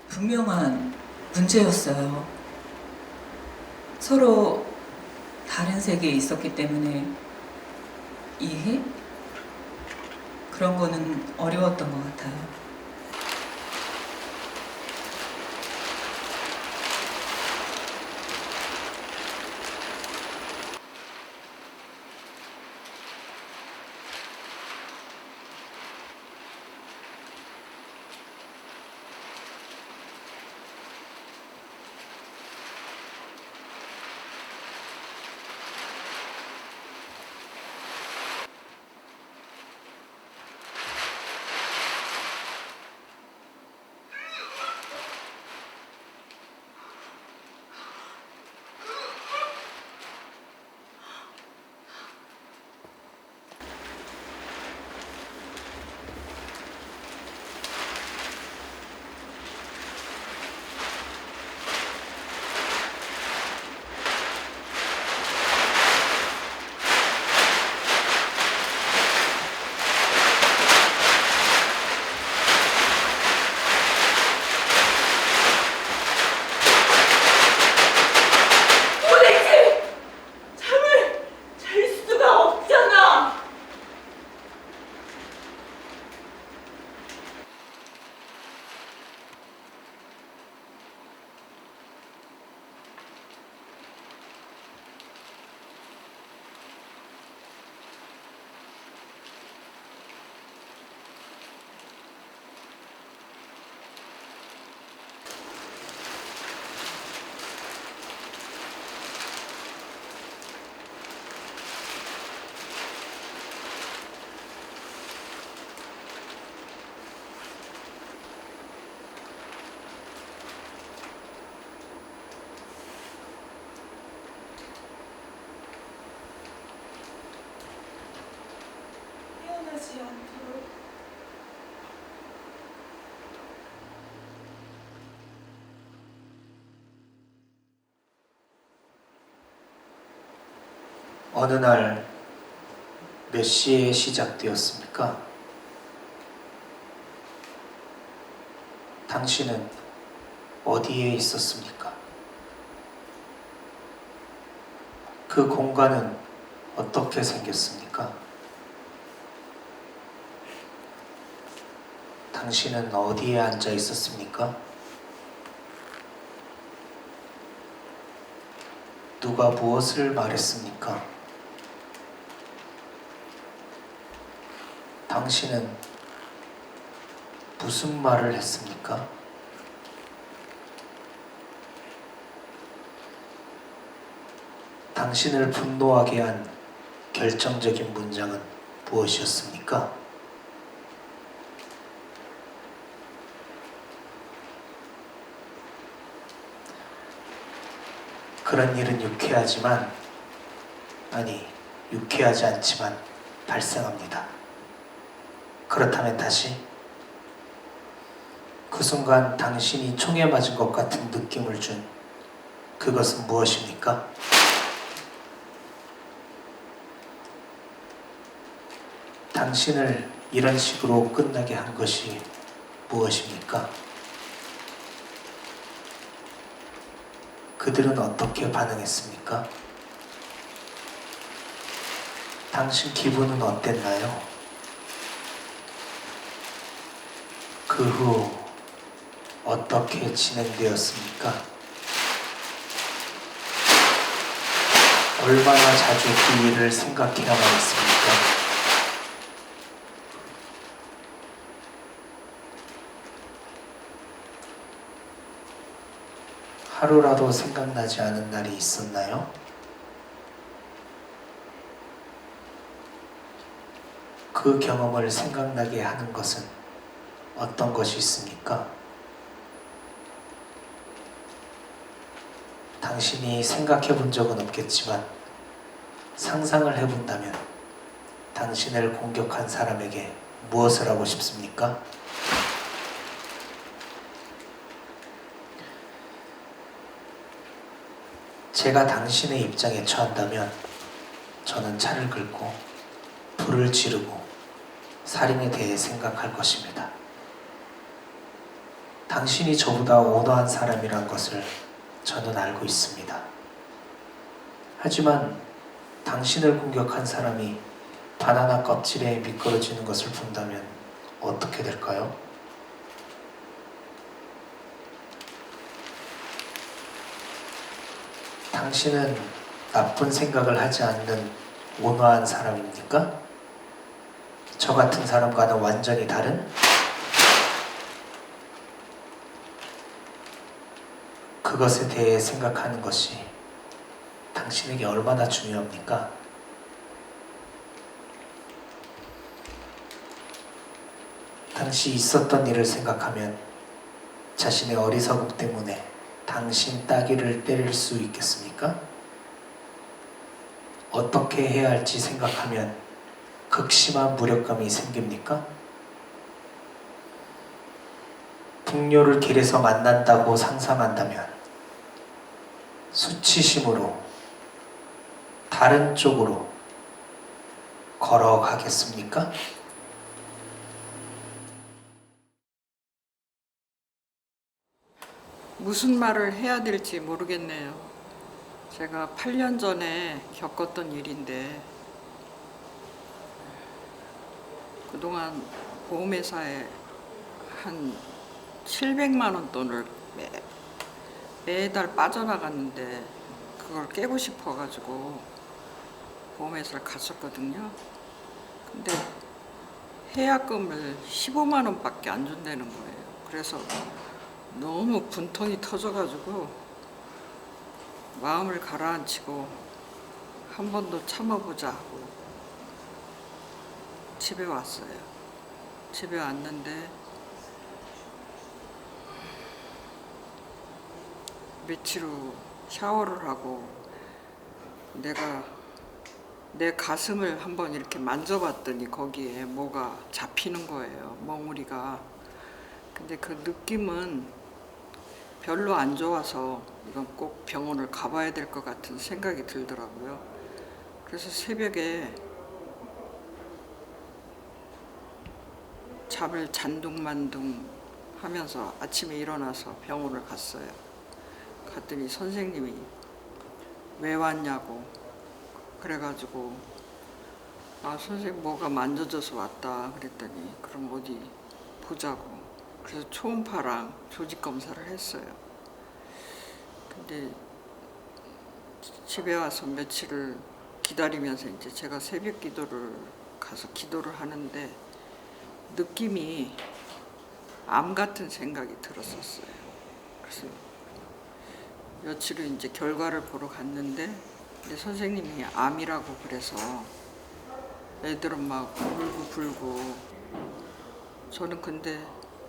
분명한 문제였어요. 서로 다른 세계에 있었기 때문에 이해? 그런 거는 어려웠던 것 같아요. 깨어나지 않도록 어느 날 몇 시에 시작되었습니까? 당신은 어디에 있었습니까? 그 공간은 어떻게 생겼습니까? 당신은 어디에 앉아 있었습니까? 누가 무엇을 말했습니까? 당신은 무슨 말을 했습니까? 당신을 분노하게 한 결정적인 문장은 무엇이었습니까? 그런 일은 유쾌하지 않지만 발생합니다. 그렇다면 다시 그 순간 당신이 총에 맞은 것 같은 느낌을 준 그것은 무엇입니까? 당신을 이런 식으로 끝나게 한 것이 무엇입니까? 그들은 어떻게 반응했습니까? 당신 기분은 어땠나요? 그 후 어떻게 진행되었습니까? 얼마나 자주 그 일을 생각해야만 했습니까? 하루라도 생각나지 않은 날이 있었나요? 그 경험을 생각나게 하는 것은 어떤 것이 있습니까? 당신이 생각해 본 적은 없겠지만 상상을 해본다면 당신을 공격한 사람에게 무엇을 하고 싶습니까? 제가 당신의 입장에 처한다면 저는 차를 긁고 불을 지르고 살인에 대해 생각할 것입니다. 당신이 저보다 온화한 사람이란 것을 저는 알고 있습니다. 하지만 당신을 공격한 사람이 바나나 껍질에 미끄러지는 것을 본다면 어떻게 될까요? 당신은 나쁜 생각을 하지 않는 온화한 사람입니까? 저 같은 사람과는 완전히 다른? 그것에 대해 생각하는 것이 당신에게 얼마나 중요합니까? 당시 있었던 일을 생각하면 자신의 어리석음 때문에 당신 따귀를 때릴 수 있겠습니까? 어떻게 해야 할지 생각하면 극심한 무력감이 생깁니까? 동료를 길에서 만난다고 상상한다면 수치심으로 다른 쪽으로 걸어가겠습니까? 무슨 말을 해야 될지 모르겠네요. 제가 8년 전에 겪었던 일인데 그동안 보험회사에 한 700만 원 돈을 매달 빠져나갔는데 그걸 깨고 싶어가지고 보험회사를 갔었거든요. 근데 해약금을 15만 원밖에 안 준다는 거예요. 그래서 너무 분통이 터져가지고 마음을 가라앉히고 한 번 더 참아보자 하고 집에 왔어요. 집에 왔는데 며칠 후 샤워를 하고 내가 내 가슴을 한번 이렇게 만져봤더니 거기에 뭐가 잡히는 거예요. 멍우리가. 근데 그 느낌은 별로 안 좋아서 이건 꼭 병원을 가봐야 될 것 같은 생각이 들더라고요. 그래서 새벽에 잠을 잔둥만둥 하면서 아침에 일어나서 병원을 갔어요. 갔더니 선생님이 왜 왔냐고 그래가지고 선생님 뭐가 만져져서 왔다 그랬더니 그럼 어디 보자고. 그래서 초음파랑 조직 검사를 했어요. 근데 집에 와서 며칠을 기다리면서 이제 제가 새벽 기도를 가서 기도를 하는데 느낌이 암 같은 생각이 들었었어요. 그래서 며칠을 이제 결과를 보러 갔는데 근데 선생님이 암이라고 그래서 애들은 막 울고불고 저는 근데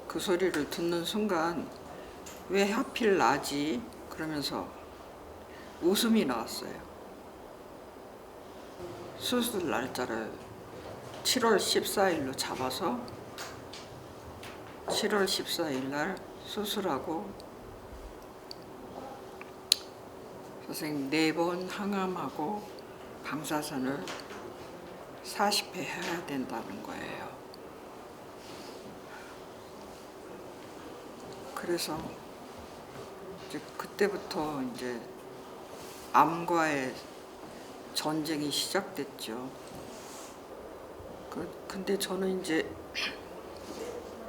그 소리를 듣는 순간 왜 하필 나지? 그러면서 웃음이 나왔어요. 수술 날짜를 7월 14일로 잡아서 7월 14일 날 수술하고 선생님 4번 항암하고 방사선을 40회 해야 된다는 거예요. 그래서 이제 그때부터 이제 암과의 전쟁이 시작됐죠. 근데 저는 이제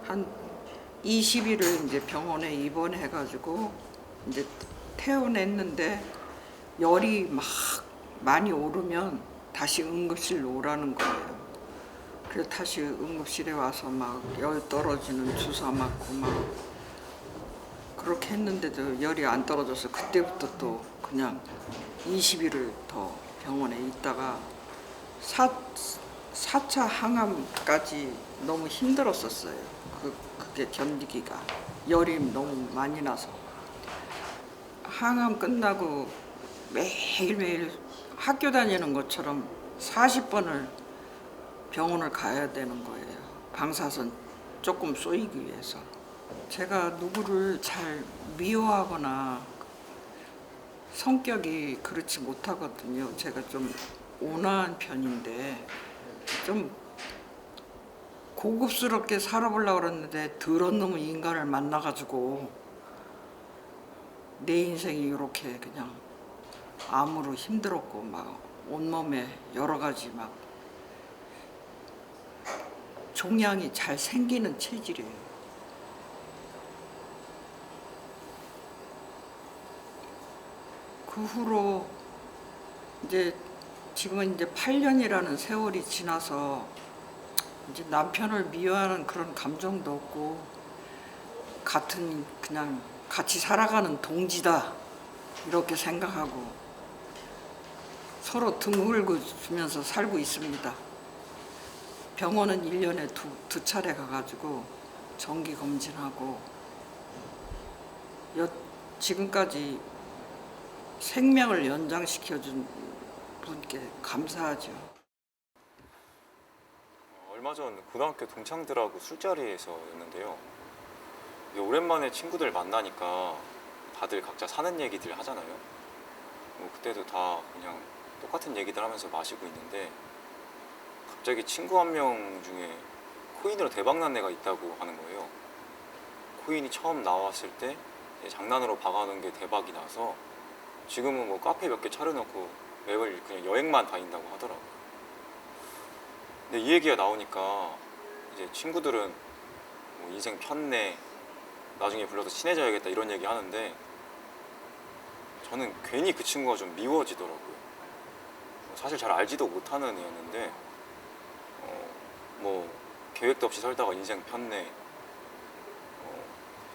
한 20일을 이제 병원에 입원해가지고 이제 퇴원했는데 열이 막 많이 오르면 다시 응급실로 오라는 거예요. 그래서 다시 응급실에 와서 막 열 떨어지는 주사 맞고 막 그렇게 했는데도 열이 안 떨어져서 그때부터 또 그냥 20일을 더 병원에 있다가 4차 항암까지 너무 힘들었었어요. 그게 견디기가 열이 너무 많이 나서 항암 끝나고 매일매일 학교 다니는 것처럼 40번을 병원을 가야 되는 거예요. 방사선 조금 쏘이기 위해서. 제가 누구를 잘 미워하거나 성격이 그렇지 못하거든요. 제가 좀 온화한 편인데 좀 고급스럽게 살아보려고 그랬는데 더러운 놈의 인간을 만나가지고 내 인생이 이렇게 그냥 암으로 힘들었고 막 온몸에 여러 가지 막 종양이 잘 생기는 체질이에요. 그 후로 이제 지금은 이제 8년이라는 세월이 지나서 이제 남편을 미워하는 그런 감정도 없고 같은 그냥 같이 살아가는 동지다 이렇게 생각하고 서로 등 긁어주면서 살고 있습니다. 병원은 1년에 두 차례 가가지고 정기 검진하고 지금까지 생명을 연장시켜준 분께 감사하죠. 얼마 전 고등학교 동창들하고 술자리에서였는데요. 이게 오랜만에 친구들 만나니까 다들 각자 사는 얘기들 하잖아요. 뭐 그때도 다 그냥 똑같은 얘기들 하면서 마시고 있는데 갑자기 친구 한 명 중에 코인으로 대박난 애가 있다고 하는 거예요. 코인이 처음 나왔을 때 장난으로 박아놓은 게 대박이 나서 지금은 뭐 카페 몇 개 차려놓고 매일 그냥 여행만 다닌다고 하더라고요. 근데 이 얘기가 나오니까 이제 친구들은 뭐 인생 편네, 나중에 불러서 친해져야겠다 이런 얘기 하는데 저는 괜히 그 친구가 좀 미워지더라고요. 사실 잘 알지도 못하는 애였는데 뭐 계획도 없이 살다가 인생 편네,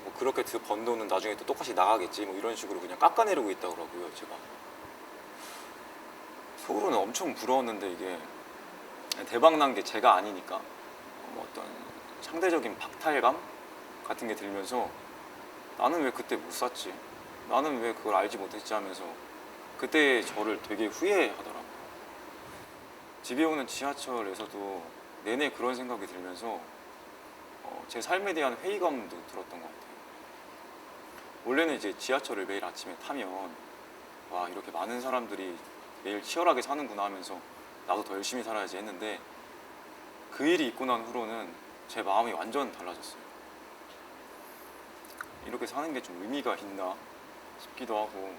뭐 그렇게 번 돈은 나중에 또 똑같이 나가겠지 뭐 이런 식으로 그냥 깎아내리고 있다더라고요. 제가 속으로는 엄청 부러웠는데 이게 대박 난 게 제가 아니니까 뭐 어떤 상대적인 박탈감 같은 게 들면서 나는 왜 그때 못 샀지? 나는 왜 그걸 알지 못했지 하면서 그때 저를 되게 후회하더라고요. 집에 오는 지하철에서도 내내 그런 생각이 들면서 제 삶에 대한 회의감도 들었던 것 같아요. 원래는 이제 지하철을 매일 아침에 타면 와 이렇게 많은 사람들이 매일 치열하게 사는구나 하면서 나도 더 열심히 살아야지 했는데 그 일이 있고 난 후로는 제 마음이 완전 달라졌어요. 이렇게 사는 게 좀 의미가 있나 싶기도 하고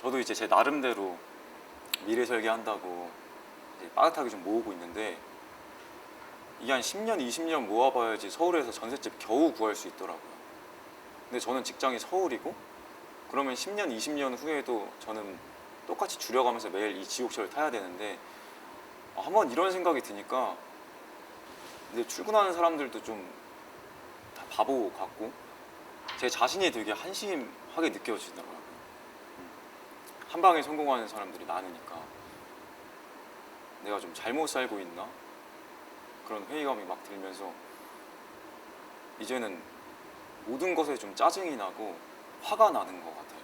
저도 이제 제 나름대로 미래 설계한다고 이제 빠듯하게 좀 모으고 있는데 이게 한 10년, 20년 모아봐야지 서울에서 전셋집 겨우 구할 수 있더라고요. 근데 저는 직장이 서울이고 그러면 10년, 20년 후에도 저는 똑같이 줄여가면서 매일 이 지옥철을 타야 되는데 한번 이런 생각이 드니까 이제 출근하는 사람들도 좀 다 바보 같고 제 자신이 되게 한심하게 느껴지더라고요. 한 방에 성공하는 사람들이 많으니까 내가 좀 잘못 살고 있나? 그런 회의감이 막 들면서 이제는 모든 것에 좀 짜증이 나고 화가 나는 것 같아요.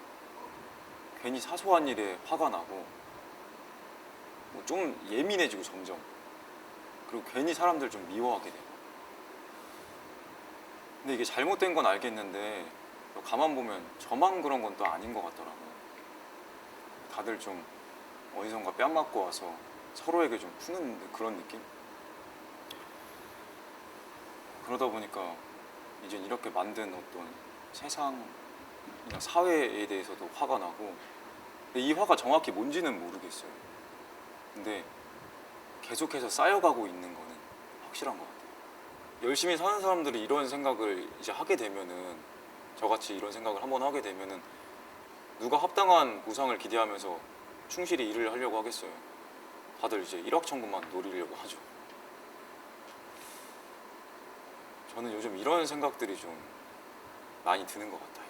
괜히 사소한 일에 화가 나고 뭐 좀 예민해지고 점점 그리고 괜히 사람들 좀 미워하게 되고 근데 이게 잘못된 건 알겠는데 가만 보면 저만 그런 건 또 아닌 것 같더라고요. 다들 좀 어디선가 뺨 맞고 와서 서로에게 좀 푸는 그런 느낌? 그러다 보니까 이젠 이렇게 만든 어떤 세상이나 사회에 대해서도 화가 나고 근데 이 화가 정확히 뭔지는 모르겠어요. 근데 계속해서 쌓여가고 있는 거는 확실한 것 같아요. 열심히 사는 사람들이 이런 생각을 이제 하게 되면은 저같이 이런 생각을 한번 하게 되면은 누가 합당한 보상을 기대하면서 충실히 일을 하려고 하겠어요. 다들 이제 일확천금만 노리려고 하죠. 저는 요즘 이런 생각들이 좀 많이 드는 것 같아요.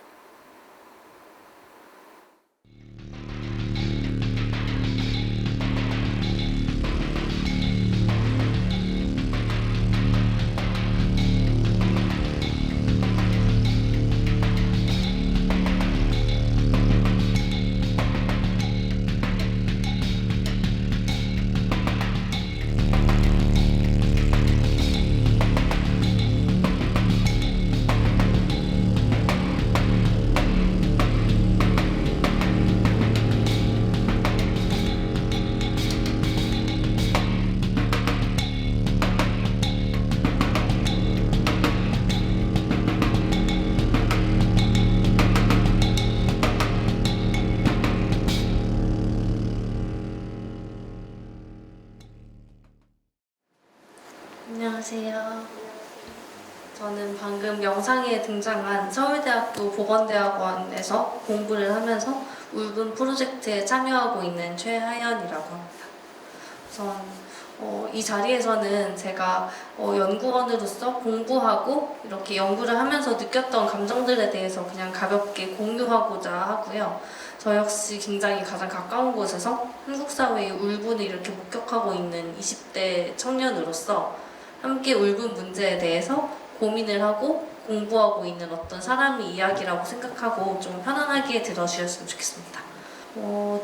안녕하세요. 저는 방금 영상에 등장한 서울대학교 보건대학원에서 공부를 하면서 울분 프로젝트에 참여하고 있는 최하연이라고 합니다. 우선 이 자리에서는 제가 연구원으로서 공부하고 이렇게 연구를 하면서 느꼈던 감정들에 대해서 그냥 가볍게 공유하고자 하고요. 저 역시 굉장히 가장 가까운 곳에서 한국 사회의 울분을 이렇게 목격하고 있는 20대 청년으로서 함께 울분 문제에 대해서 고민을 하고 공부하고 있는 어떤 사람의 이야기라고 생각하고 좀 편안하게 들어주셨으면 좋겠습니다.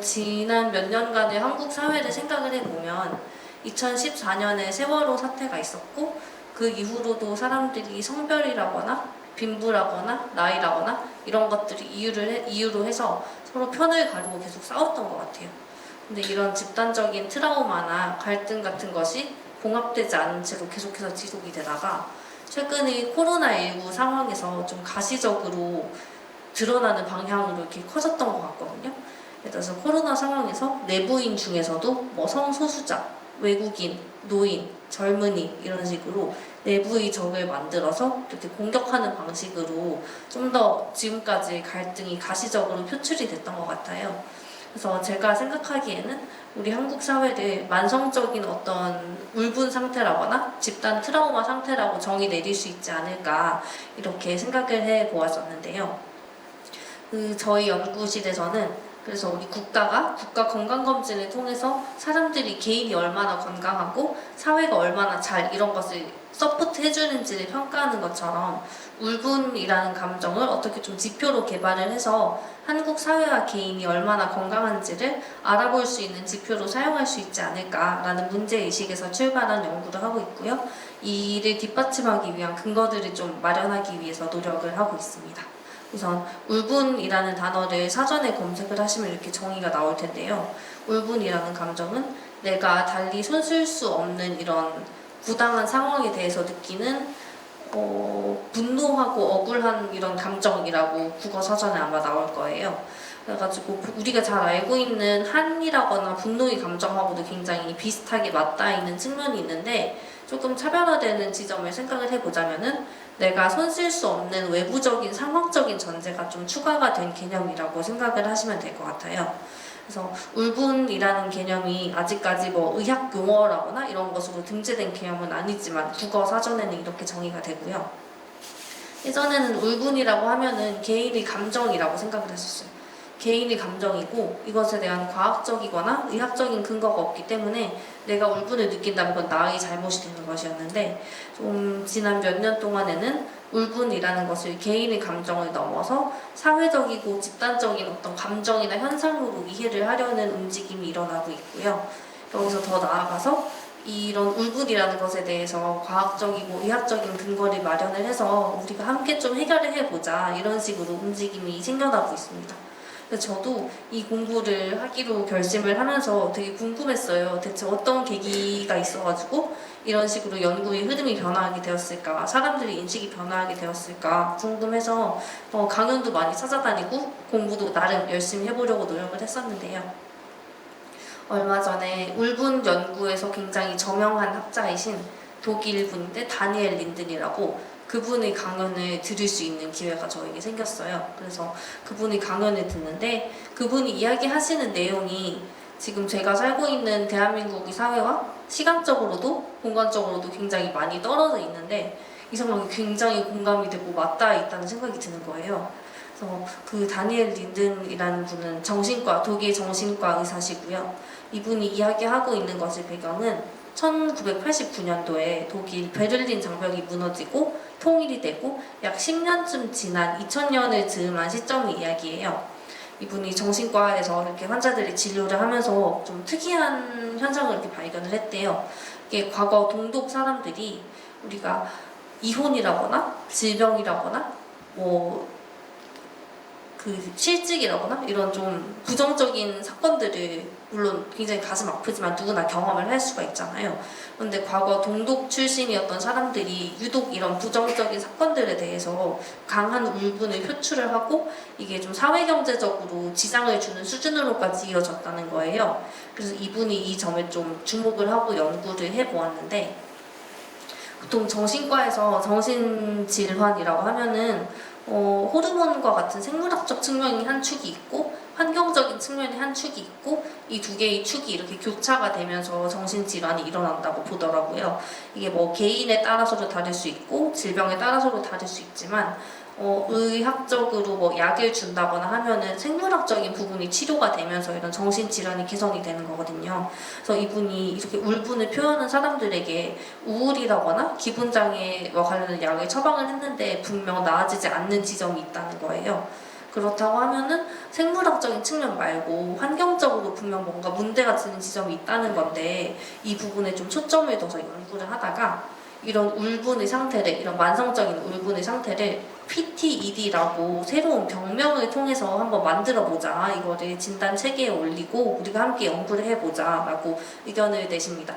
지난 몇 년간의 한국 사회를 생각을 해보면 2014년에 세월호 사태가 있었고 그 이후로도 사람들이 성별이라거나 빈부라거나 나이라거나 이런 것들이 이유로 해서 서로 편을 가르고 계속 싸웠던 것 같아요. 근데 이런 집단적인 트라우마나 갈등 같은 것이 봉합되지 않은 채로 계속해서 지속이 되다가 최근의 코로나19 상황에서 좀 가시적으로 드러나는 방향으로 이렇게 커졌던 것 같거든요. 그래서 코로나 상황에서 내부인 중에서도 뭐 성소수자, 외국인, 노인, 젊은이 이런 식으로 내부의 적을 만들어서 이렇게 공격하는 방식으로 좀 더 지금까지 갈등이 가시적으로 표출이 됐던 것 같아요. 그래서 제가 생각하기에는 우리 한국 사회를 만성적인 어떤 울분 상태라거나 집단 트라우마 상태라고 정의 내릴 수 있지 않을까 이렇게 생각을 해 보았었는데요. 저희 연구실에서는 그래서 우리 국가가 국가 건강검진을 통해서 사람들이 개인이 얼마나 건강하고 사회가 얼마나 잘 이런 것을 서포트 해주는지를 평가하는 것처럼 울분이라는 감정을 어떻게 좀 지표로 개발을 해서 한국 사회와 개인이 얼마나 건강한지를 알아볼 수 있는 지표로 사용할 수 있지 않을까라는 문제의식에서 출발한 연구를 하고 있고요. 이를 뒷받침하기 위한 근거들을 좀 마련하기 위해서 노력을 하고 있습니다. 우선 울분이라는 단어를 사전에 검색을 하시면 이렇게 정의가 나올 텐데요. 울분이라는 감정은 내가 달리 손쓸 수 없는 이런 부당한 상황에 대해서 느끼는 분노하고 억울한 이런 감정이라고 국어 사전에 아마 나올 거예요. 그래가지고 우리가 잘 알고 있는 한이라거나 분노의 감정하고도 굉장히 비슷하게 맞닿아 있는 측면이 있는데 조금 차별화되는 지점을 생각을 해보자면은 내가 손쓸 수 없는 외부적인 상황적인 전제가 좀 추가가 된 개념이라고 생각을 하시면 될 것 같아요. 그래서 울분이라는 개념이 아직까지 뭐 의학 용어라거나 이런 것으로 등재된 개념은 아니지만 국어 사전에는 이렇게 정의가 되고요. 예전에는 울분이라고 하면은 개인의 감정이라고 생각을 했었어요. 개인의 감정이고 이것에 대한 과학적이거나 의학적인 근거가 없기 때문에 내가 울분을 느낀다면 그건 나의 잘못이 되는 것이었는데 좀 지난 몇 년 동안에는 울분이라는 것을 개인의 감정을 넘어서 사회적이고 집단적인 어떤 감정이나 현상으로 이해를 하려는 움직임이 일어나고 있고요. 여기서 더 나아가서 이런 울분이라는 것에 대해서 과학적이고 의학적인 근거를 마련을 해서 우리가 함께 좀 해결을 해보자 이런 식으로 움직임이 생겨나고 있습니다. 그래서 저도 이 공부를 하기로 결심을 하면서 되게 궁금했어요. 대체 어떤 계기가 있어가지고 이런 식으로 연구의 흐름이 변화하게 되었을까, 사람들의 인식이 변화하게 되었을까 궁금해서 강연도 많이 찾아다니고 공부도 나름 열심히 해보려고 노력을 했었는데요. 얼마 전에 울분 연구에서 굉장히 저명한 학자이신 독일 분인데 다니엘 린든이라고 그분의 강연을 들을 수 있는 기회가 저에게 생겼어요. 그래서 그분의 강연을 듣는데 그분이 이야기하시는 내용이 지금 제가 살고 있는 대한민국의 사회와 시간적으로도 공간적으로도 굉장히 많이 떨어져 있는데 이 생각이 굉장히 공감이 되고 맞닿아 있다는 생각이 드는 거예요. 그래서 그 다니엘 린든이라는 분은 독일 정신과 의사시고요. 이분이 이야기하고 있는 것의 배경은 1989년도에 독일 베를린 장벽이 무너지고 통일이 되고 약 10년쯤 지난 2000년을 즈음한 시점의 이야기예요. 이분이 정신과에서 이렇게 환자들이 진료를 하면서 좀 특이한 현상을 이렇게 발견을 했대요. 이게 과거 동독 사람들이 우리가 이혼이라거나 질병이라거나 뭐 그 실직이라거나 이런 좀 부정적인 사건들을 물론 굉장히 가슴 아프지만 누구나 경험을 할 수가 있잖아요. 그런데 과거 동독 출신이었던 사람들이 유독 이런 부정적인 사건들에 대해서 강한 울분을 표출을 하고 이게 좀 사회경제적으로 지장을 주는 수준으로까지 이어졌다는 거예요. 그래서 이분이 이 점에 좀 주목을 하고 연구를 해보았는데, 보통 정신과에서 정신질환이라고 하면은 호르몬과 같은 생물학적 측면이 한 축이 있고 환경적인 측면이 한 축이 있고 이 두 개의 축이 이렇게 교차가 되면서 정신질환이 일어난다고 보더라고요. 이게 뭐 개인에 따라서도 다를 수 있고 질병에 따라서도 다를 수 있지만 의학적으로 뭐 약을 준다거나 하면은 생물학적인 부분이 치료가 되면서 이런 정신질환이 개선이 되는 거거든요. 그래서 이분이 이렇게 울분을 표현한 사람들에게 우울이라거나 기분장애와 관련된 약을 처방을 했는데 분명 나아지지 않는 지점이 있다는 거예요. 그렇다고 하면은 생물학적인 측면 말고 환경적으로 분명 뭔가 문제가 되는 지점이 있다는 건데, 이 부분에 좀 초점을 둬서 연구를 하다가 이런 울분의 상태를, 이런 만성적인 울분의 상태를 PTED라고 새로운 병명을 통해서 한번 만들어보자, 이거를 진단 체계에 올리고 우리가 함께 연구를 해보자 라고 의견을 내십니다.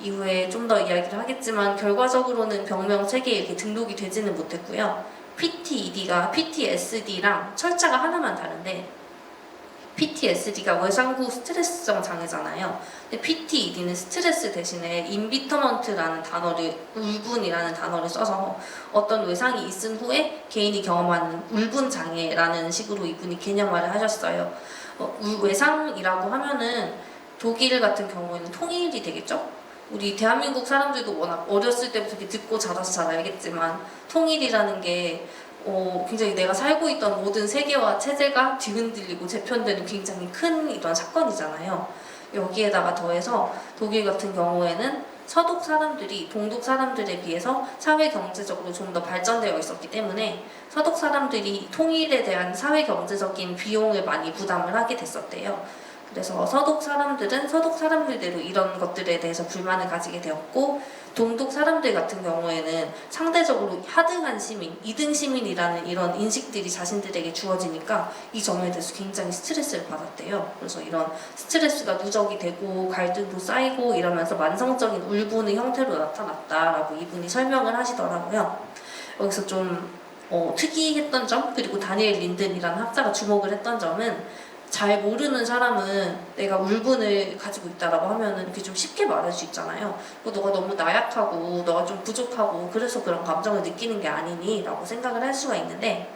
이후에 좀 더 이야기를 하겠지만 결과적으로는 병명 체계에 이렇게 등록이 되지는 못했고요. PTED가 PTSD랑 철자가 하나만 다른데, PTSD가 외상후 스트레스성 장애잖아요. 근데 PTED는 스트레스 대신에 인비터먼트라는 단어를, 울분이라는 단어를 써서 어떤 외상이 있은 후에 개인이 경험하는 울분 장애라는 식으로 이분이 개념화를 하셨어요. 외상이라고 하면은 독일 같은 경우에는 통일이 되겠죠? 우리 대한민국 사람들도 워낙 어렸을 때부터 이렇게 듣고 자라서 잘 알겠지만 통일이라는 게 굉장히 내가 살고 있던 모든 세계와 체제가 뒤흔들리고 재편되는 굉장히 큰 이런 사건이잖아요. 여기에다가 더해서 독일 같은 경우에는 서독 사람들이 동독 사람들에 비해서 사회 경제적으로 좀 더 발전되어 있었기 때문에 서독 사람들이 통일에 대한 사회 경제적인 비용을 많이 부담을 하게 됐었대요. 그래서 서독 사람들은 서독 사람들대로 이런 것들에 대해서 불만을 가지게 되었고, 동독 사람들 같은 경우에는 상대적으로 하등한 시민, 2등 시민이라는 이런 인식들이 자신들에게 주어지니까 이 점에 대해서 굉장히 스트레스를 받았대요. 그래서 이런 스트레스가 누적이 되고 갈등도 쌓이고 이러면서 만성적인 울분의 형태로 나타났다라고 이분이 설명을 하시더라고요. 여기서 좀 특이했던 점, 그리고 다니엘 린든이라는 학자가 주목을 했던 점은, 잘 모르는 사람은 내가 울분을 가지고 있다라고 하면은 이렇게 좀 쉽게 말할 수 있잖아요. 너가 너무 나약하고 너가 좀 부족하고 그래서 그런 감정을 느끼는 게 아니니 라고 생각을 할 수가 있는데,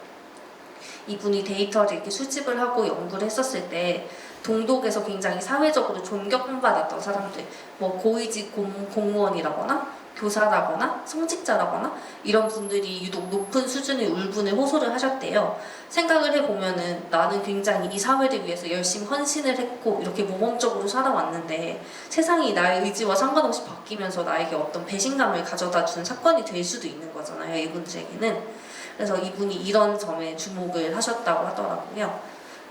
이분이 데이터를 이렇게 수집을 하고 연구를 했었을 때 동독에서 굉장히 사회적으로 존경받았던 사람들, 뭐 고위직 공무원이라거나 교사라거나 성직자라거나 이런 분들이 유독 높은 수준의 울분을 호소를 하셨대요. 생각을 해보면은 나는 굉장히 이 사회를 위해서 열심히 헌신을 했고 이렇게 모범적으로 살아왔는데 세상이 나의 의지와 상관없이 바뀌면서 나에게 어떤 배신감을 가져다 준 사건이 될 수도 있는 거잖아요, 이분들에게는. 그래서 이분이 이런 점에 주목을 하셨다고 하더라고요.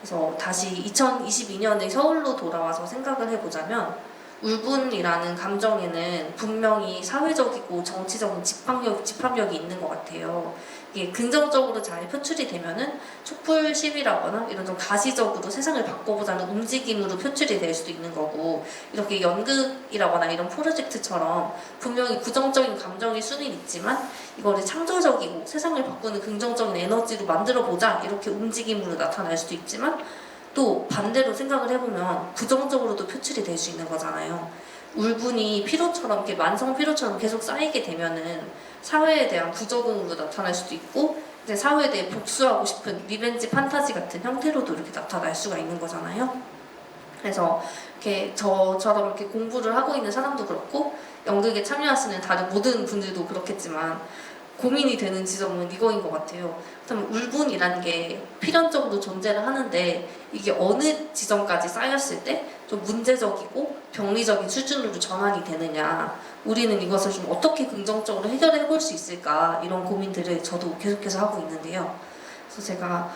그래서 다시 2022년에 서울로 돌아와서 생각을 해보자면, 울분이라는 감정에는 분명히 사회적이고 정치적인 집합력이 있는 것 같아요. 이게 긍정적으로 잘 표출이 되면은 촛불 시위라거나 이런 좀 가시적으로 세상을 바꿔보자는 움직임으로 표출이 될 수도 있는 거고, 이렇게 연극이라거나 이런 프로젝트처럼 분명히 부정적인 감정일 수는 있지만 이거를 창조적이고 세상을 바꾸는 긍정적인 에너지로 만들어보자 이렇게 움직임으로 나타날 수도 있지만, 또 반대로 생각을 해보면 부정적으로도 표출이 될 수 있는 거잖아요. 울분이 피로처럼, 이렇게 만성 피로처럼 계속 쌓이게 되면은 사회에 대한 부적응으로 나타날 수도 있고, 이제 사회에 대해 복수하고 싶은 리벤지 판타지 같은 형태로도 이렇게 나타날 수가 있는 거잖아요. 그래서 이렇게 저처럼 이렇게 공부를 하고 있는 사람도 그렇고 연극에 참여하시는 다른 모든 분들도 그렇겠지만, 고민이 되는 지점은 이거인 것 같아요. 그렇다면 울분이라는 게 필연적으로 존재를 하는데 이게 어느 지점까지 쌓였을 때 좀 문제적이고 병리적인 수준으로 전환이 되느냐, 우리는 이것을 좀 어떻게 긍정적으로 해결해 볼 수 있을까, 이런 고민들을 저도 계속해서 하고 있는데요. 그래서 제가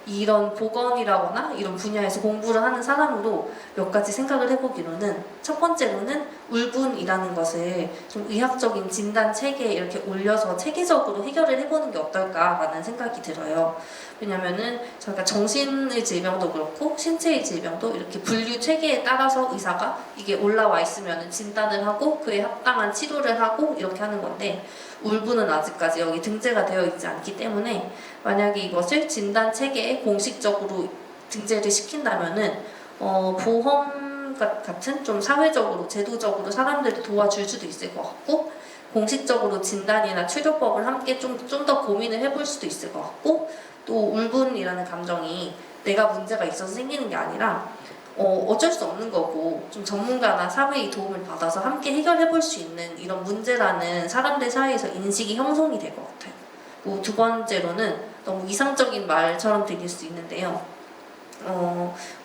이런 보건이라거나 이런 분야에서 공부를 하는 사람으로 몇 가지 생각을 해보기로는, 첫 번째로는 울분이라는 것을 좀 의학적인 진단 체계에 이렇게 올려서 체계적으로 해결을 해보는 게 어떨까라는 생각이 들어요. 왜냐면은 저희가 정신의 질병도 그렇고 신체의 질병도 이렇게 분류 체계에 따라서 의사가 이게 올라와 있으면 진단을 하고 그에 합당한 치료를 하고 이렇게 하는 건데, 울분은 아직까지 여기 등재가 되어 있지 않기 때문에 만약에 이것을 진단 체계에 공식적으로 등재를 시킨다면은 보험 같은 좀 사회적으로 제도적으로 사람들을 도와줄 수도 있을 것 같고, 공식적으로 진단이나 치료법을 함께 좀 더 고민을 해볼 수도 있을 것 같고, 또 울분이라는 감정이 내가 문제가 있어서 생기는 게 아니라 어쩔 수 없는 거고, 좀 전문가나 사회의 도움을 받아서 함께 해결해 볼 수 있는 이런 문제라는 사람들 사이에서 인식이 형성이 될 것 같아요. 또 두 번째로는 너무 이상적인 말처럼 들릴 수 있는데요.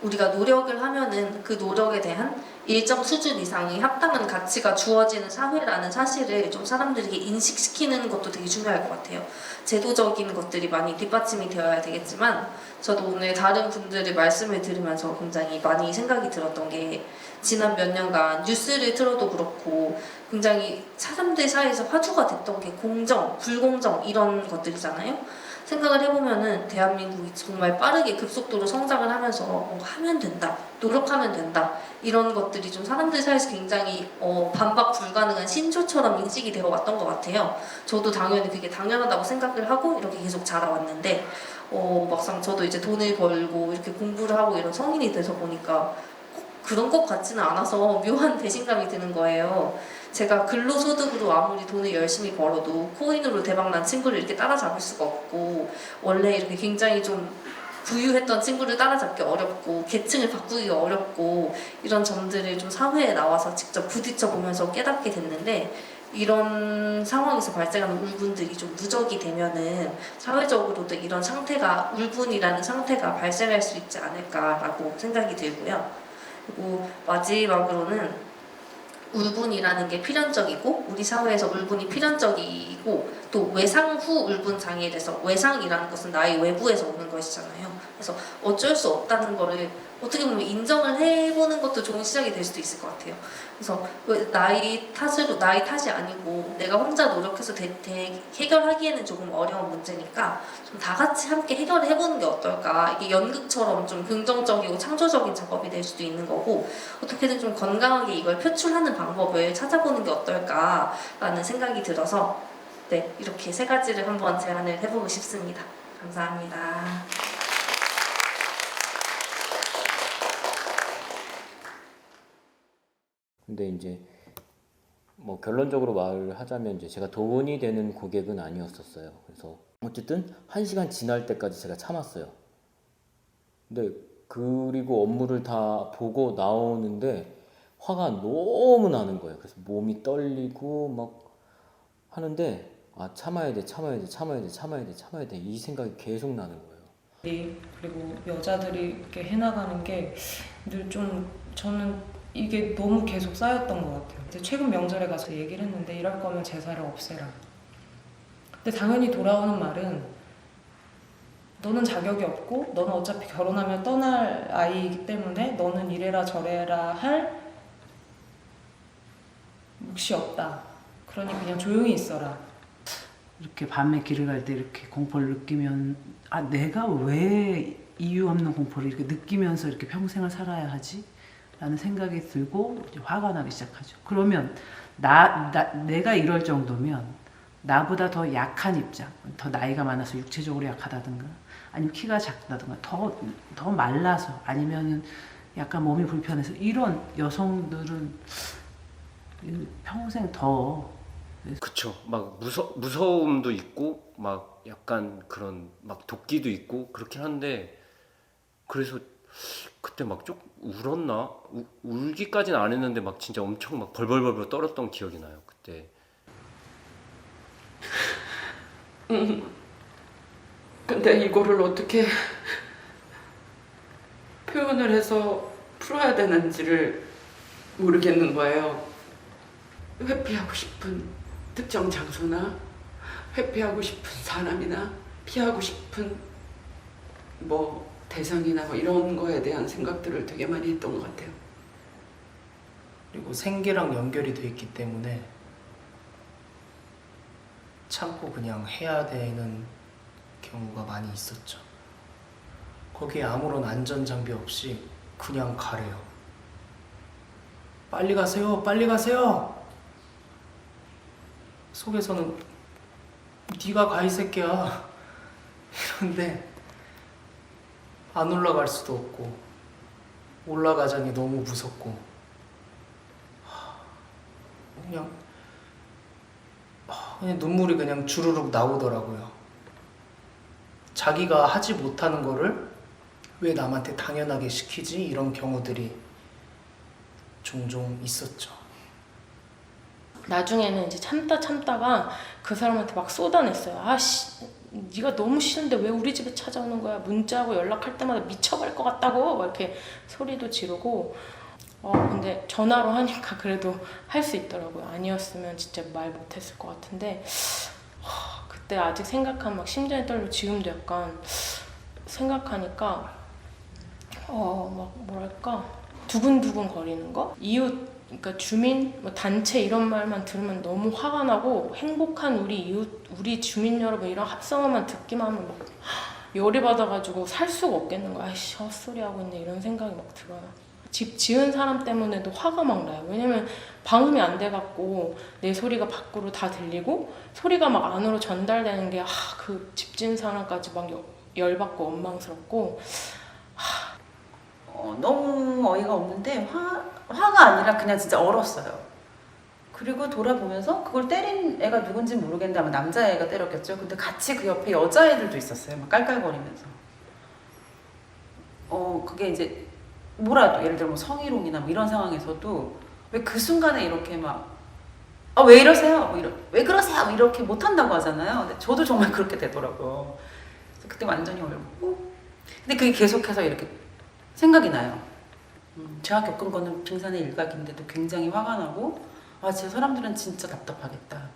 우리가 노력을 하면은 그 노력에 대한 일정 수준 이상의 합당한 가치가 주어지는 사회라는 사실을 좀 사람들에게 인식시키는 것도 되게 중요할 것 같아요. 제도적인 것들이 많이 뒷받침이 되어야 되겠지만, 저도 오늘 다른 분들의 말씀을 들으면서 굉장히 많이 생각이 들었던 게, 지난 몇 년간 뉴스를 틀어도 그렇고 굉장히 사람들 사이에서 화두가 됐던 게 공정, 불공정 이런 것들이잖아요. 생각을 해보면은 대한민국이 정말 빠르게 급속도로 성장을 하면서 뭔가 하면 된다, 노력하면 된다, 이런 것들이 좀 사람들 사이에서 굉장히 반박 불가능한 신조처럼 인식이 되어 왔던 것 같아요. 저도 당연히 그게 당연하다고 생각을 하고 이렇게 계속 자라왔는데, 막상 저도 이제 돈을 벌고 이렇게 공부를 하고 이런 성인이 돼서 보니까 꼭 그런 것 같지는 않아서 묘한 배신감이 드는 거예요. 제가 근로소득으로 아무리 돈을 열심히 벌어도 코인으로 대박난 친구를 이렇게 따라잡을 수가 없고, 원래 이렇게 굉장히 좀 부유했던 친구를 따라잡기 어렵고 계층을 바꾸기가 어렵고, 이런 점들을 좀 사회에 나와서 직접 부딪혀 보면서 깨닫게 됐는데, 이런 상황에서 발생하는 울분들이 좀 누적이 되면은 사회적으로도 이런 상태가, 울분이라는 상태가 발생할 수 있지 않을까라고 생각이 들고요. 그리고 마지막으로는 울분이라는 게 필연적이고, 우리 사회에서 울분이 필연적이고, 또 외상 후 울분 장애에 대해서, 외상이라는 것은 나의 외부에서 오는 것이잖아요. 그래서 어쩔 수 없다는 거를 어떻게 보면 인정을 해보는 것도 좋은 시작이 될 수도 있을 것 같아요. 그래서 나의 탓이 아니고 내가 혼자 노력해서 해결하기에는 조금 어려운 문제니까 좀 다 같이 함께 해결을 해보는 게 어떨까. 이게 연극처럼 좀 긍정적이고 창조적인 작업이 될 수도 있는 거고, 어떻게든 좀 건강하게 이걸 표출하는 방법을 찾아보는 게 어떨까라는 생각이 들어서, 네, 이렇게 세 가지를 한번 제안을 해보고 싶습니다. 감사합니다. 근데 이제 뭐 결론적으로 말을 하자면, 이제 제가 돈이 되는 고객은 아니었었어요. 그래서 어쨌든 1시간 지날 때까지 제가 참았어요. 근데 그리고 업무를 다 보고 나오는데 화가 너무 나는 거예요. 그래서 몸이 떨리고 막 하는데, 참아야 돼, 참아야 돼, 참아야 돼, 참아야 돼, 참아야 돼, 이 생각이 계속 나는 거예요. 그리고 여자들이 이렇게 해나가는 게 늘 좀, 저는 이게 너무 계속 쌓였던 것 같아요. 이제 최근 명절에 가서 얘기를 했는데, 이럴 거면 제사를 없애라. 근데 당연히 돌아오는 말은, 너는 자격이 없고 너는 어차피 결혼하면 떠날 아이이기 때문에 너는 이래라 저래라 할 몫이 없다. 그러니 그냥 조용히 있어라. 이렇게 밤에 길을 갈 때 이렇게 공포를 느끼면, 내가 왜 이유 없는 공포를 이렇게 느끼면서 이렇게 평생을 살아야 하지? 라는 생각이 들고 이제 화가 나기 시작하죠. 그러면 내가 이럴 정도면 나보다 더 약한 입장, 더 나이가 많아서 육체적으로 약하다든가, 아니면 키가 작다든가, 더 말라서, 아니면 약간 몸이 불편해서, 이런 여성들은 평생 더. 그쵸. 막 무서움도 있고 막 약간 그런 막 도끼도 있고 그렇긴 한데, 그래서 그때 막 좀 울었나? 울기까지는 안 했는데 막 진짜 엄청 막 벌벌벌벌 떨었던 기억이 나요. 그때 근데 이거를 어떻게 표현을 해서 풀어야 되는지를 모르겠는 거예요. 회피하고 싶은 특정 장소나 회피하고 싶은 사람이나 피하고 싶은 뭐 대상이나 뭐 이런 거에 대한 생각들을 되게 많이 했던 것 같아요. 그리고 생계랑 연결이 돼 있기 때문에 참고 그냥 해야 되는 경우가 많이 있었죠. 거기에 아무런 안전장비 없이 그냥 가래요. 빨리 가세요, 빨리 가세요. 속에서는 네가 가 이 새끼야 이런데 안 올라갈 수도 없고 올라가자니 너무 무섭고 그냥 눈물이 그냥 주르륵 나오더라고요. 자기가 하지 못하는 거를 왜 남한테 당연하게 시키지? 이런 경우들이 종종 있었죠. 나중에는 이제 참다가 그 사람한테 막 쏟아냈어요. 아씨, 네가 너무 싫은데 왜 우리 집에 찾아오는 거야? 문자하고 연락할 때마다 미쳐버릴 것 같다고 막 이렇게 소리도 지르고. 근데 전화로 하니까 그래도 할 수 있더라고요. 아니었으면 진짜 말 못했을 것 같은데 그때 아직 생각하면 막 심장이 떨리고 지금도 약간 생각하니까 막 뭐랄까 두근두근 거리는 거? 이웃, 그러니까 주민, 뭐 단체 이런 말만 들으면 너무 화가 나고 행복한 우리 이웃, 우리 주민 여러분 이런 합성어만 듣기만 하면 막 열이 받아가지고 살 수가 없겠는 거야. 아이씨 헛소리 하고 있네 이런 생각이 막 들어요. 집 지은 사람 때문에도 화가 막 나요. 왜냐면 방음이 안 돼갖고 내 소리가 밖으로 다 들리고 소리가 막 안으로 전달되는 게 그 집 지은 사람까지 막 열받고 원망스럽고 너무 어이가 없는데 화가 아니라 그냥 진짜 얼었어요. 그리고 돌아보면서 그걸 때린 애가 누군지 모르겠는데 아마 남자애가 때렸겠죠. 근데 같이 그 옆에 여자애들도 있었어요. 막 깔깔거리면서. 그게 이제 뭐라도 예를 들어 뭐 성희롱이나 뭐 이런 상황에서도 왜 그 순간에 이렇게 막 왜 이러세요? 뭐 왜 그러세요? 뭐 이렇게 못한다고 하잖아요. 근데 저도 정말 그렇게 되더라고요. 그래서 그때 완전히 얼고. 근데 그게 계속해서 이렇게 생각이 나요. 제가 겪은 거는 빙산의 일각인데도 굉장히 화가 나고 제 사람들은 진짜 답답하겠다.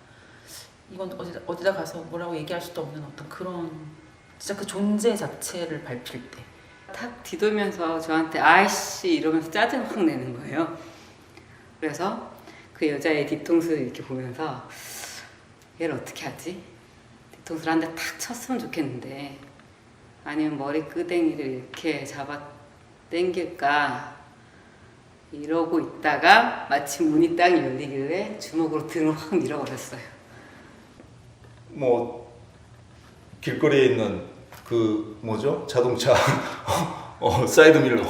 이건 어디다 가서 뭐라고 얘기할 수도 없는 어떤 그런 진짜 그 존재 자체를 밟힐 때 탁 뒤돌면서 저한테 아이씨 이러면서 짜증 확 내는 거예요. 그래서 그 여자의 뒤통수를 이렇게 보면서 얘를 어떻게 하지? 뒤통수를 한 대 탁 쳤으면 좋겠는데 아니면 머리 끄댕이를 이렇게 잡아 당길까 이러고 있다가 마침 문이 딱 열리길래 주먹으로 등을 확 밀어버렸어요. 뭐 길거리에 있는 그 뭐죠? 자동차 사이드밀러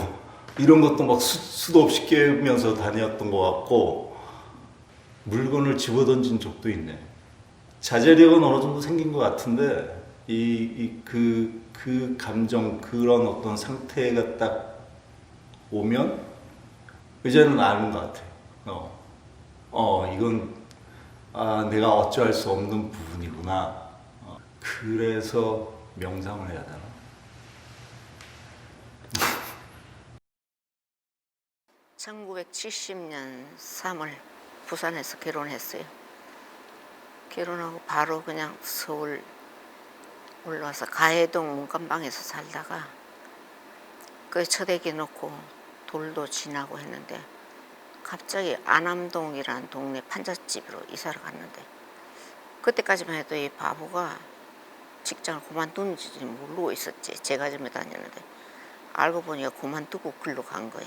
이런 것도 막 수도 없이 깨면서 다녔던 것 같고 물건을 집어던진 적도 있네. 자제력은 어느 정도 생긴 것 같은데 그 감정 그런 어떤 상태가 딱 오면 이제는 아는 것 같아요. 이건 내가 어찌할 수 없는 부분이구나. 그래서 명상을 해야 되나? (1970년 3월) 부산에서 결혼했어요. 결혼하고 바로 그냥 서울 올라와서 가해동 문간방에서 살다가 그 첫 애기 놓고 돌도 지나고 했는데 갑자기 안암동이라는 동네 판잣집으로 이사를 갔는데 그때까지만 해도 이 바보가 직장을 그만두는지 모르고 있었지. 제과점에 다녔는데 알고 보니까 그만두고 글로 간 거야.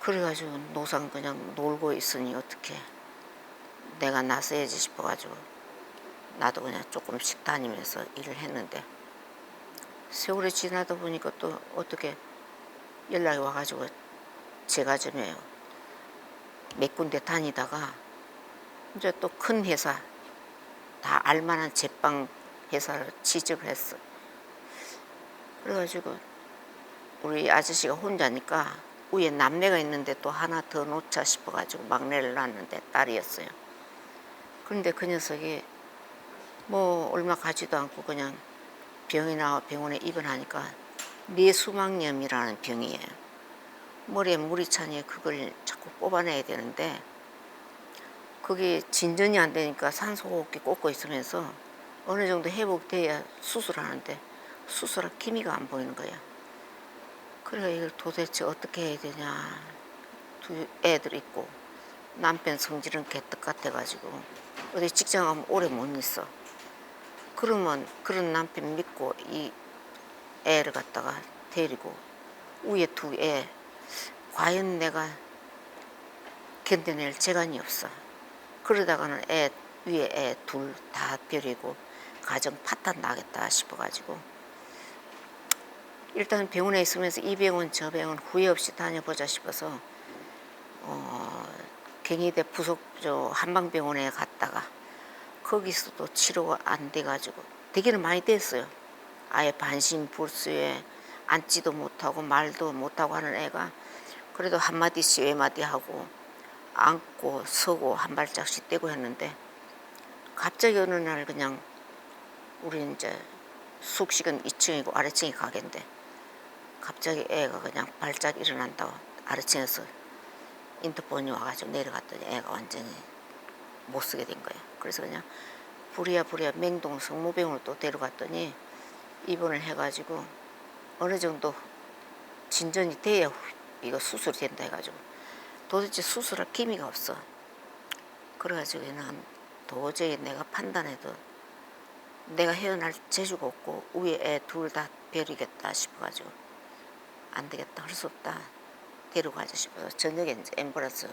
그래가지고 노상 그냥 놀고 있으니 어떻게 내가 나서야지 싶어가지고 나도 그냥 조금씩 다니면서 일을 했는데 세월이 지나다 보니까 또 어떻게 연락이 와가지고 제과점에 몇 군데 다니다가 이제 또 큰 회사 다 알만한 제빵 회사를 취직을 했어. 그래가지고 우리 아저씨가 혼자니까 위에 남매가 있는데 또 하나 더 놓자 싶어가지고 막내를 낳았는데 딸이었어요. 그런데 그 녀석이 뭐 얼마 가지도 않고 그냥 병원에 입원하니까 뇌수막염이라는 병이에요. 머리에 물이 차니 그걸 자꾸 뽑아내야 되는데 그게 진전이 안 되니까 산소호흡기 꽂고 있으면서 어느 정도 회복돼야 수술하는데 수술할 기미가 안 보이는 거야. 그래 이걸 도대체 어떻게 해야 되냐. 두 애들 있고 남편 성질은 개떡 같아가지고 어디 직장 가면 오래 못 있어. 그러면 그런 남편 믿고 이 애를 갖다가 데리고 위에 두 애 과연 내가 견뎌낼 재간이 없어. 그러다가는 위에 애 둘 다 버리고 가정 파탄 나겠다 싶어가지고 일단 병원에 있으면서 이 병원 저 병원 후회 없이 다녀보자 싶어서 경희대 부속 한방병원에 갔다가 거기서도 치료가 안 돼가지고 되기는 많이 됐어요. 아예 반신불수에 앉지도 못하고 말도 못하고 하는 애가 그래도 한마디씩 외마디 하고 앉고 서고 한 발짝씩 떼고 했는데 갑자기 어느 날 그냥 우리 이제 숙식은 2층이고 아래층이 가게인데 갑자기 애가 그냥 발작 일어난다고 아래층에서 인터폰이 와가지고 내려갔더니 애가 완전히 못 쓰게 된 거예요. 그래서 그냥 부랴부랴 맹동 성모병원을 또 데려갔더니 입원을 해가지고 어느 정도 진전이 돼야 이거 수술이 된다 해가지고 도대체 수술할 기미가 없어. 그래가지고 난 도저히 내가 판단해도 내가 헤어날 재주가 없고 위에 애 둘 다 버리겠다 싶어가지고 안 되겠다 할 수 없다 데려가자 싶어서 저녁에 이제 앰뷸런스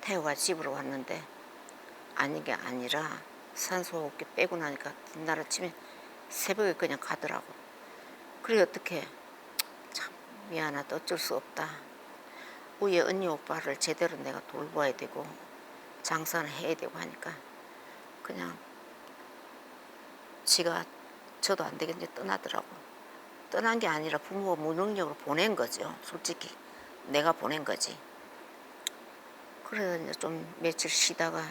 태워가 집으로 왔는데 아닌 게 아니라 산소호흡기 빼고 나니까 뒷날 아침에 새벽에 그냥 가더라고. 그래 어떻게 참 미안하다 어쩔 수 없다. 위에 언니 오빠를 제대로 내가 돌봐야 되고 장사는 해야 되고 하니까 그냥 지가 저도 안 되겠는데 떠나더라고. 떠난 게 아니라 부모가 무능력으로 보낸 거죠. 솔직히 내가 보낸 거지. 그래서 이제 좀 며칠 쉬다가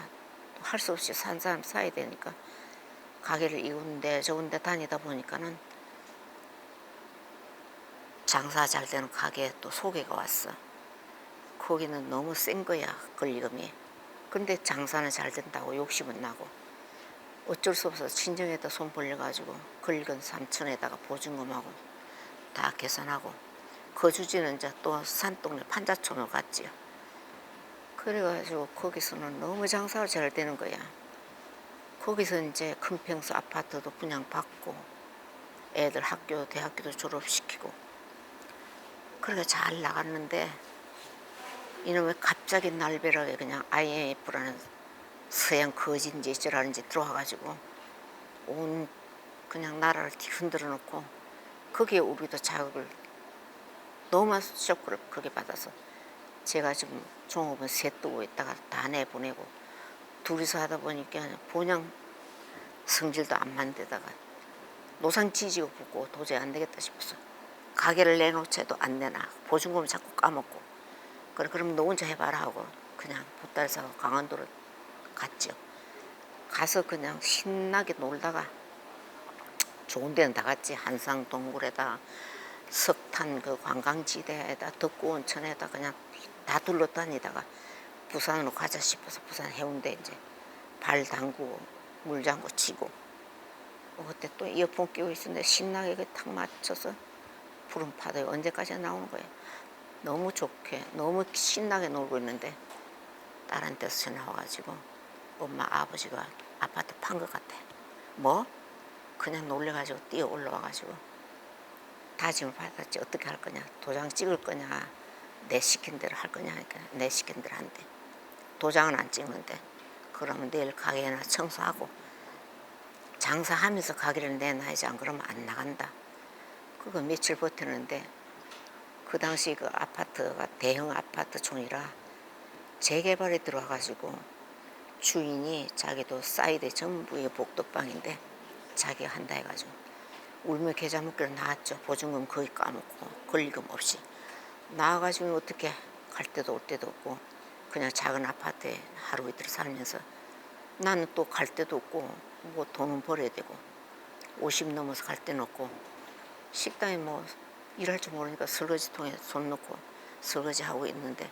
할 수 없이 산 사람 사야 되니까 가게를 이군데 저군데 다니다 보니까는 장사 잘 되는 가게에 또 소개가 왔어. 거기는 너무 센 거야 권리금이. 근데 장사는 잘 된다고 욕심은 나고 어쩔 수 없어서 친정에다 손 벌려가지고 권리금 3천에다가 보증금하고 다 계산하고 거주지는 이제 또 산동네 판자촌으로 갔지요. 그래가지고 거기서는 너무 장사가 잘 되는 거야. 거기서 이제 큰 평수 아파트도 분양받고 애들 학교 대학교도 졸업시키고 그렇게 잘 나갔는데 이놈의 갑자기 날벼락에 그냥 IMF라는 서양 거지인지 어쩌라는지 들어와가지고 온 그냥 나라를 흔들어 놓고 거기에 우리도 자극을 너무 쇼크를 크게 받아서 제가 지금 종업원 셋 두고 있다가 다 내보내고 둘이서 하다 보니까 본향 성질도 안 맞는데다가 노상 지지고 붙고 도저히 안 되겠다 싶어서 가게를 내놓채도 안 내나 보증금 자꾸 까먹고 그래 그럼 너 혼자 해봐라 하고 그냥 보따리 사고 강원도로 갔죠. 가서 그냥 신나게 놀다가 좋은 데는 다 갔지. 한상 동굴에다 석탄 그 관광지대에다 덕구온천에다 그냥 다 둘러다니다가 부산으로 가자 싶어서 부산 해운대 이제 발 담그고 물장구 치고 그때 또 이어폰 끼고 있었는데 신나게 탁 맞춰서 푸른 파도에 언제까지 나오는 거예요. 너무 좋게 너무 신나게 놀고 있는데 딸한테서 전화 와가지고 엄마 아버지가 아파트 판 것 같아. 뭐? 그냥 놀래가지고 뛰어 올라와가지고 다짐을 받았지. 어떻게 할 거냐 도장 찍을 거냐 내 시킨 대로 할 거냐 하니까 내 시킨 대로 한대. 도장은 안 찍는데 그러면 내일 가게나 청소하고 장사하면서 가게를 내놔야지 안 그러면 안 나간다. 그거 며칠 버텼는데 그 당시 그 아파트가 대형 아파트촌이라 재개발에 들어와가지고 주인이 자기도 사이드 전부의 복도방인데 자기가 한다 해가지고 울며 계좌 묶기로 나왔죠. 보증금 거의 까먹고 권리금 없이 나와가지고 어떻게 갈 데도 올 데도 없고 그냥 작은 아파트에 하루 이틀 살면서 나는 또 갈 데도 없고 뭐 돈은 벌어야 되고 50 넘어서 갈 데는 없고 식당에 뭐 일할 줄 모르니까 설거지통에 손 넣고 설거지하고 있는데